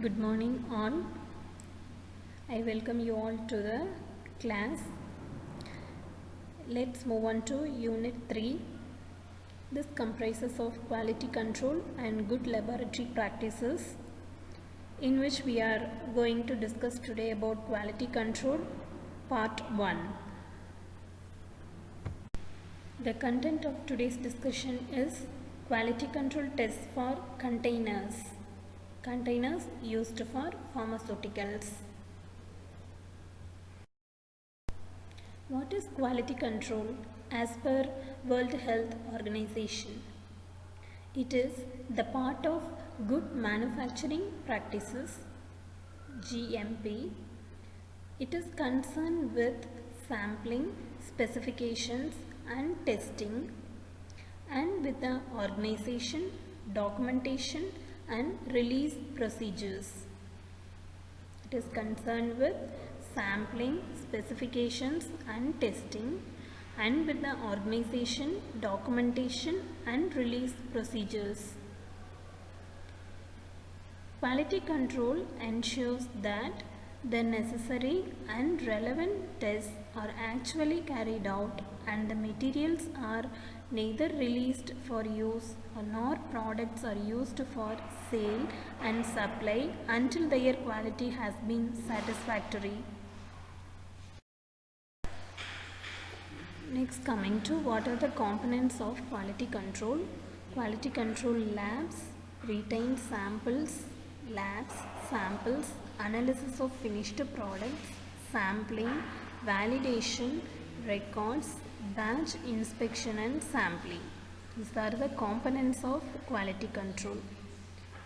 Good morning all. I welcome you all to the class. Let's move on to Unit 3. This comprises of quality control and good laboratory practices, in which we are going to discuss today about quality control part 1. The content of today's discussion is quality control tests for containers used for pharmaceuticals. What is quality control as per World Health Organization? It is the part of good manufacturing practices, GMP. It is concerned with sampling, specifications and testing, and with the organization, documentation and release procedures. It is concerned with sampling, specifications and testing, and with the organization, documentation and release procedures. Quality control ensures that the necessary and relevant tests are actually carried out and the materials are neither released for use nor products are used for sale and supply until their quality has been satisfactory. Next, coming to what are the components of quality control. Quality control labs, retained samples, labs, samples, analysis of finished products, sampling, validation, records, batch inspection and sampling. These are the components of quality control.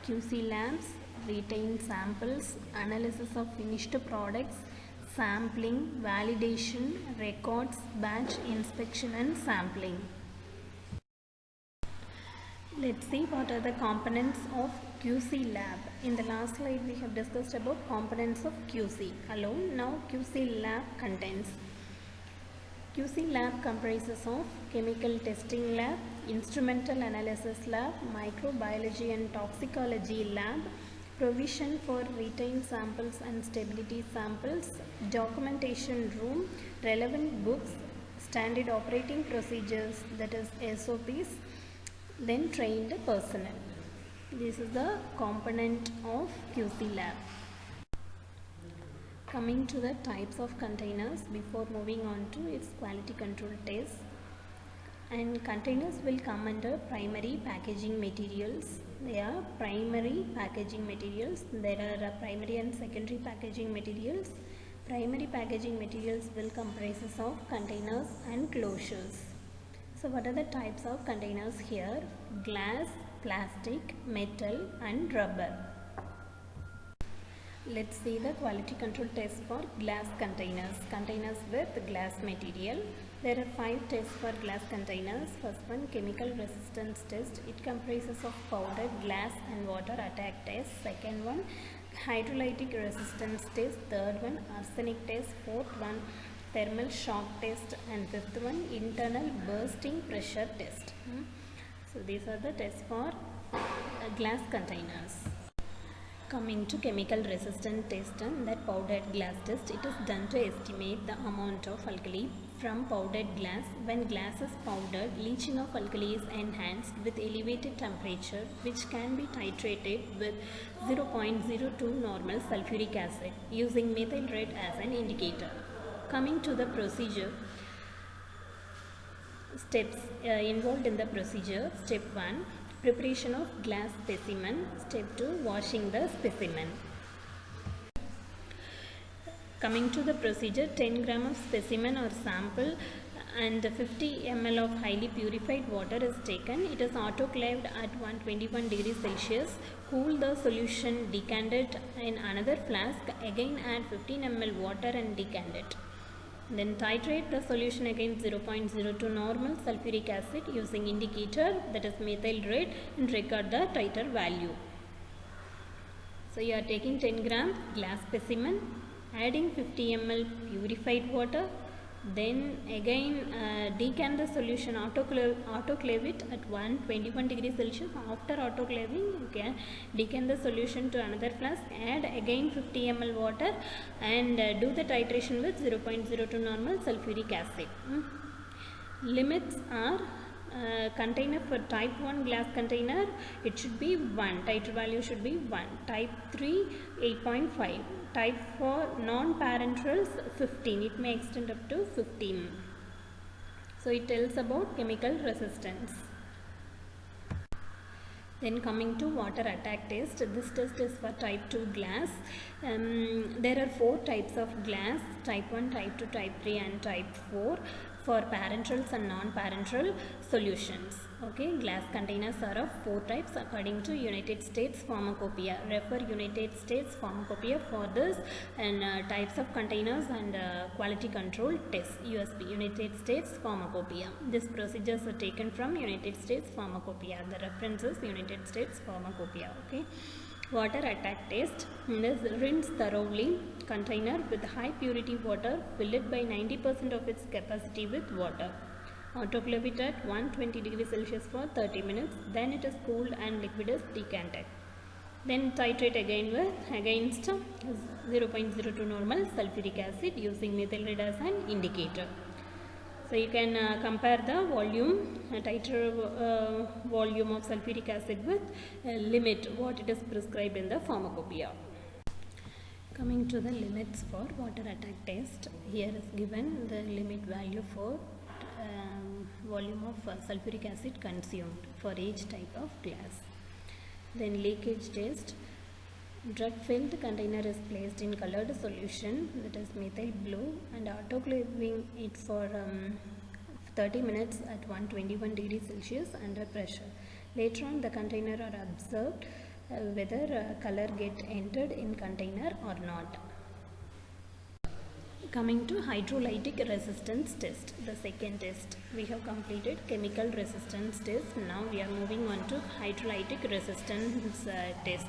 QC labs, retained samples, analysis of finished products, sampling, validation, records, batch inspection and sampling. Let's see what are the components of QC lab. In the last slide we have discussed about components of QC alone. Now QC lab contains. QC lab comprises of chemical testing lab, instrumental analysis lab, microbiology and toxicology lab, provision for retained samples and stability samples, documentation room, relevant books, standard operating procedures, that is SOPs, then trained personnel. This is the component of QC lab. Coming to the types of containers before moving on to its quality control tests. And containers will come under primary packaging materials. They are primary packaging materials. There are primary and secondary packaging materials. Primary packaging materials will comprise of containers and closures. So what are the types of containers here? Glass, plastic, metal and rubber. Let's see the quality control tests for glass containers. Containers with glass material. There are 5 tests for glass containers. First one, chemical resistance test. It comprises of powdered glass and water attack test. Second one, hydrolytic resistance test. Third one, arsenic test. Fourth one, thermal shock test. And fifth one, internal bursting pressure test. So these are the tests for glass containers. Coming to chemical resistant test, and that powdered glass test, it is done to estimate the amount of alkali from powdered glass. When glass is powdered, leaching of alkali is enhanced with elevated temperature, which can be titrated with 0.02 normal sulfuric acid using methyl red as an indicator. Coming to the procedure, steps involved in the procedure. Step 1, preparation of glass specimen. Step 2, washing the specimen. Coming to the procedure, 10 gram of specimen or sample and 50 ml of highly purified water is taken. It is autoclaved at 121 degrees Celsius. Cool the solution, decant it in another flask. Again add 15 ml water and decant it. Then titrate the solution against 0.02 normal sulfuric acid using indicator, that is methyl red, and record the titer value. So you are taking 10 gram glass specimen, adding 50 ml purified water, Then again decant the solution, autoclave it at 121 degrees Celsius. After autoclaving, you can decant the solution to another flask, add again 50 ml water and do the titration with 0.02 normal sulfuric acid. Limits are container for type 1 glass container, it should be 1, titer value should be 1, type 3 8.5, type 4 non-parenterals 15, it may extend up to 15. So it tells about chemical resistance. Then coming to water attack test, this test is for type 2 glass. There are 4 types of glass, type 1, type 2, type 3 and type 4 for parenterals and non-parenteral solutions. Okay, glass containers are of 4 types according to United States Pharmacopoeia. Refer United States Pharmacopoeia for this and types of containers and quality control tests, USP, United States Pharmacopoeia. These procedures are taken from United States Pharmacopoeia. The reference is United States Pharmacopoeia. Okay. Water attack test. This rinse thoroughly container with high purity water, fill it by 90% of its capacity with water. Autoclave it at 120 degrees Celsius for 30 minutes. Then it is cooled and liquid is decanted. Then titrate again with against 0.02 normal sulfuric acid using methyl red as an indicator. So you can compare the volume, titer volume of sulfuric acid with limit, what it is prescribed in the pharmacopoeia. Coming to the limits for water attack test, here is given the limit value for volume of sulfuric acid consumed for each type of glass. Then leakage test. Drug filled container is placed in colored solution, that is methyl blue, and autoclaving it for 30 minutes at 121 degrees Celsius under pressure. Later on the container are observed whether color get entered in container or not. Coming to hydrolytic resistance test, the second test. We have completed chemical resistance test. Now we are moving on to hydrolytic resistance test.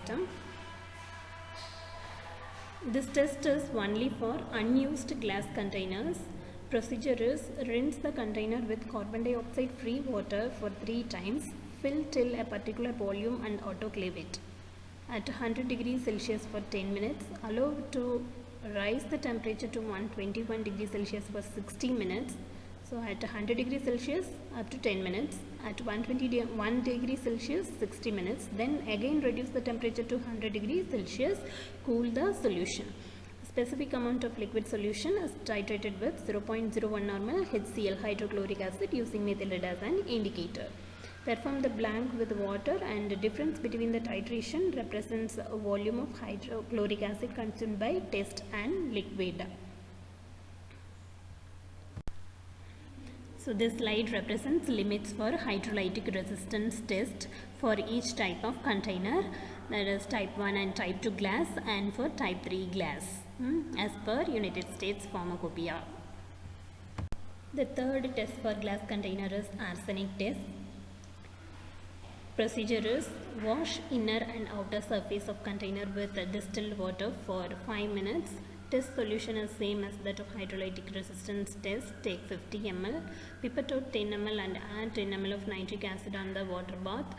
This test is only for unused glass containers. Procedure is rinse the container with carbon dioxide free water for 3 times, fill till a particular volume and autoclave it. At 100 degrees Celsius for 10 minutes, allow to rise the temperature to 121 degrees Celsius for 60 minutes. So at 100 degrees Celsius up to 10 minutes, at 121 degrees Celsius 60 minutes, then again reduce the temperature to 100 degrees Celsius, cool the solution. Specific amount of liquid solution is titrated with 0.01 normal HCl, hydrochloric acid, using methyl red as an indicator. Perform the blank with water, and the difference between the titration represents a volume of hydrochloric acid consumed by test and liquid. So this slide represents limits for hydrolytic resistance test for each type of container, that is type 1 and type 2 glass, and for type 3 glass as per United States Pharmacopoeia. The third test for glass container is arsenic test. Procedure is wash inner and outer surface of container with distilled water for 5 minutes. Test solution is same as that of hydrolytic resistance test. Take 50 ml, pipette out 10 ml and add 10 ml of nitric acid on the water bath,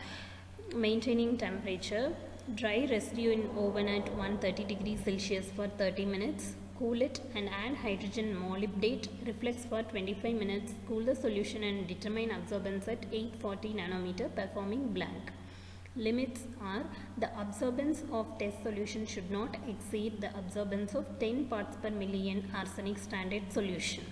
maintaining temperature. Dry residue in oven at 130 degrees Celsius for 30 minutes. Cool it and add hydrogen molybdate. Reflex for 25 minutes. Cool the solution and determine absorbance at 840 nanometer, performing blank. Limits are the absorbance of test solution should not exceed the absorbance of 10 parts per million arsenic standard solution.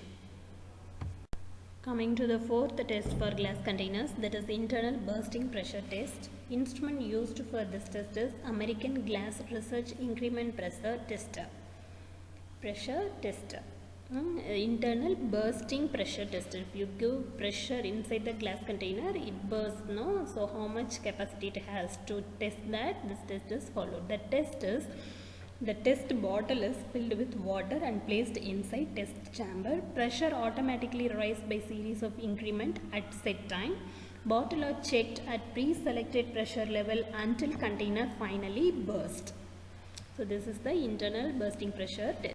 Coming to the fourth test for glass containers, that is internal bursting pressure test. Instrument used for this test is American Glass Research Increment Pressure Tester. Internal bursting pressure test. If you give pressure inside the glass container, it bursts, no? So how much capacity it has to test that, this test is followed. The test is, the test bottle is filled with water and placed inside test chamber. Pressure automatically rise by series of increment at set time. Bottle are checked at pre-selected pressure level until container finally burst. So this is the internal bursting pressure test.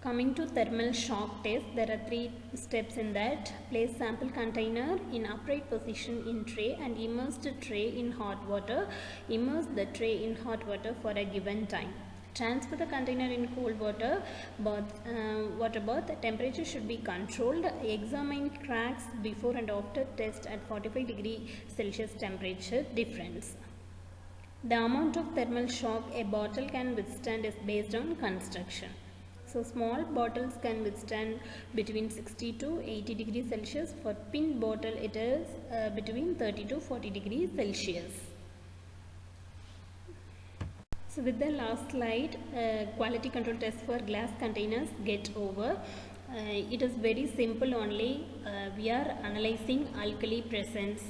Coming to thermal shock test, there are 3 steps in that. Place sample container in upright position in tray and immerse the tray in hot water. Immerse the tray in hot water for a given time. Transfer the container in cold water water bath. The temperature should be controlled. Examine cracks before and after test at 45 degrees Celsius temperature difference. The amount of thermal shock a bottle can withstand is based on construction. So small bottles can withstand between 60 to 80 degrees Celsius. For pin bottle it is between 30 to 40 degrees Celsius. So with the last slide, quality control test for glass containers get over. It is very simple only. We are analyzing alkali presence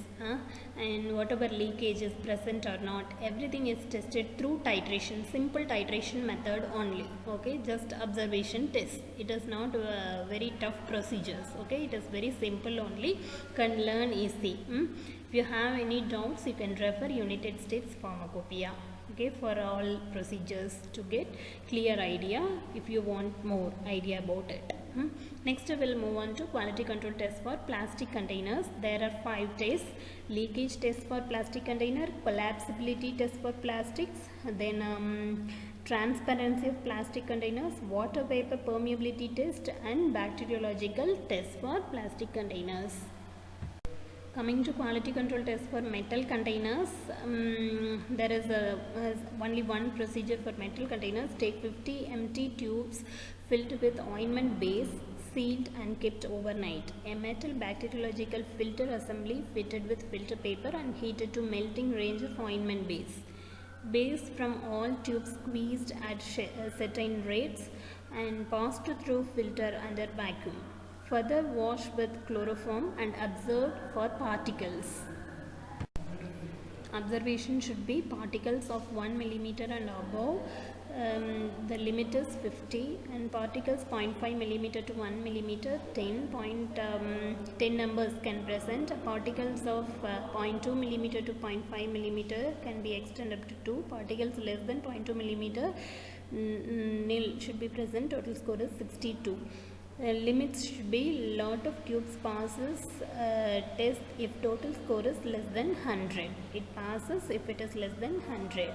and whatever leakage is present or not, everything is tested through titration, simple titration method only. Okay, just observation test. It is not very tough procedures. Okay, it is very simple only, can learn easy. If you have any doubts, you can refer United States Pharmacopoeia. Okay, for all procedures to get clear idea if you want more idea about it. Next we will move on to quality control test for plastic containers. There are 5 tests: leakage test for plastic container, collapsibility test for plastics, then transparency of plastic containers, water vapor permeability test, and bacteriological test for plastic containers. Coming to quality control test for metal containers, there is only one procedure for metal containers. Take 50 empty tubes filled with ointment base, sealed and kept overnight. A metal bacteriological filter assembly fitted with filter paper and heated to melting range of ointment base. Base from all tubes squeezed at certain rates and passed through filter under vacuum. Further wash with chloroform and observed for particles. Observation should be particles of 1 millimeter and above. The limit is 50, and particles 0.5 millimeter to 1 millimeter, 10 numbers can present. Particles of 0.2 millimeter to 0.5 millimeter can be extended up to 2. Particles less than 0.2 millimeter, nil should be present. Total score is 62. Limits should be lot of tubes passes test if total score is less than 100. It passes if it is less than 100.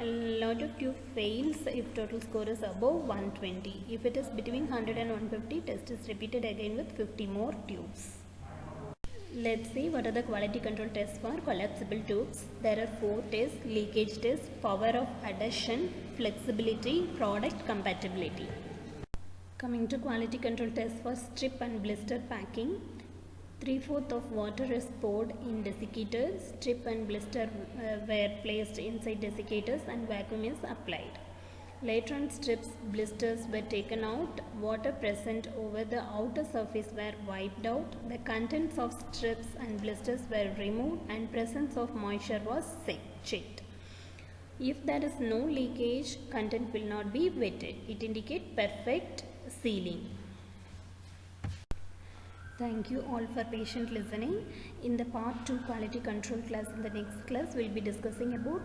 A lot of tube fails if total score is above 120. If it is between 100 and 150, test is repeated again with 50 more tubes. Let's see what are the quality control tests for collapsible tubes. There are 4 tests: leakage test, power of adhesion, flexibility, product compatibility. Coming to quality control test for strip and blister packing. 3/4 of water is poured in desiccators. Strip and blister were placed inside desiccators and vacuum is applied. Later on, strips, blisters were taken out. Water present over the outer surface were wiped out. The contents of strips and blisters were removed and presence of moisture was checked. If there is no leakage, content will not be wetted. It indicates perfect sealing. Thank you all for patient listening. In the part 2 quality control class, in the next class we will be discussing about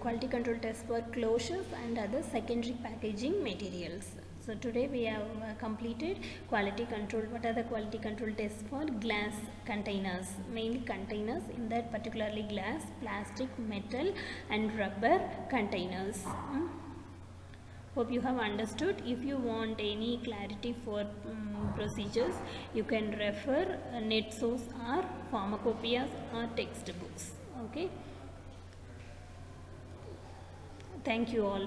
quality control tests for closures and other secondary packaging materials. So today we have completed quality control. What are the quality control tests for glass containers? Mainly containers, in that particularly glass, plastic, metal and rubber containers. Hope you have understood. If you want any clarity for procedures, you can refer net source or pharmacopoeias or textbooks. Okay. Thank you all.